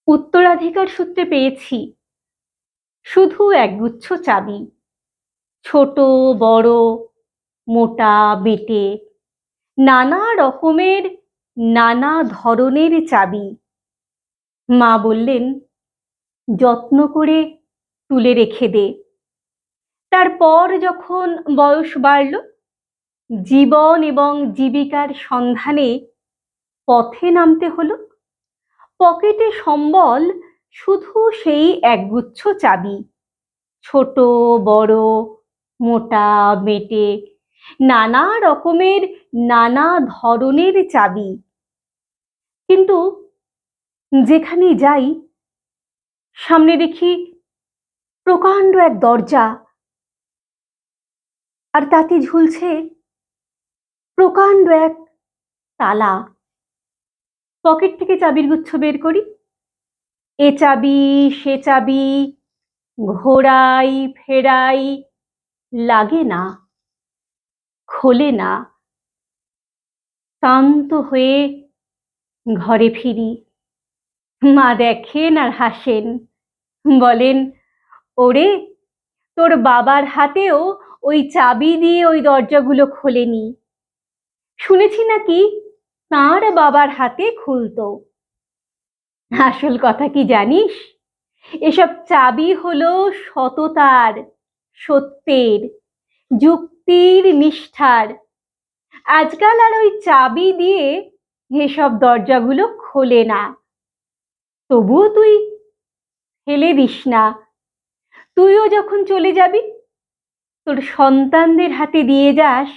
উত্তরাধিকার সূত্রে পেয়েছি শুধু একগুচ্ছ চাবি। ছোট বড়, মোটা বেটে, নানা রকমের, নানা ধরনের চাবি। মা বললেন, যত্ন করে তুলে রেখে দে। তারপর যখন বয়স বাড়ল, জীবন এবং জীবিকার সন্ধানে পথে নামতে হলো, পকেটে সম্বল শুধু সেই একগুচ্ছ চাবি। ছোট বড়, মোটা বেটে, নানা রকমের, নানা ধরনের চাবি। কিন্তু যেখানে যাই, সামনে দেখি প্রকাণ্ড এক দরজা, আর তাতে ঝুলছে প্রকাণ্ড এক তালা। পকেট থেকে চাবির গুচ্ছ বের করি, এ চাবি সে চাবি ঘোরাই ফেরাই, লাগে না, খোলে না। ক্লান্ত হয়ে ঘরে ফিরি। মা দেখেন আর হাসেন, বলেন, ওরে, তোর বাবার হাতেও ওই চাবি দিয়ে ওই দরজাগুলো খোলেনি। শুনেছি নাকি তাঁর বাবার হাতে খুলতো। আসল কথা কি জানিস? এসব চাবি হলো সততার, সত্যের, যুক্তির, নিষ্ঠার। আজকাল আর ওই চাবি দিয়ে এসব দরজাগুলো খোলে না। তবুও তুই ফেলে দিস না। তুইও যখন চলে যাবি, তোর সন্তানদের হাতে দিয়ে যাস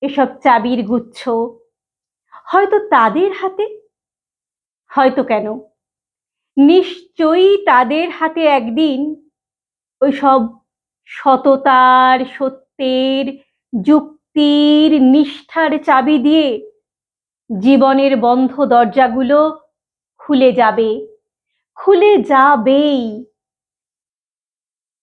এসব চাবির গুচ্ছ। হয়তো তাদের হাতে, হয়তো কেন, নিশ্চয়ই তাদের হাতে একদিন ওই সব সততার, সত্যের, যুক্তির, নিষ্ঠার চাবি দিয়ে জীবনের বন্ধ দরজাগুলো খুলে যাবে, খুলে যাবেই।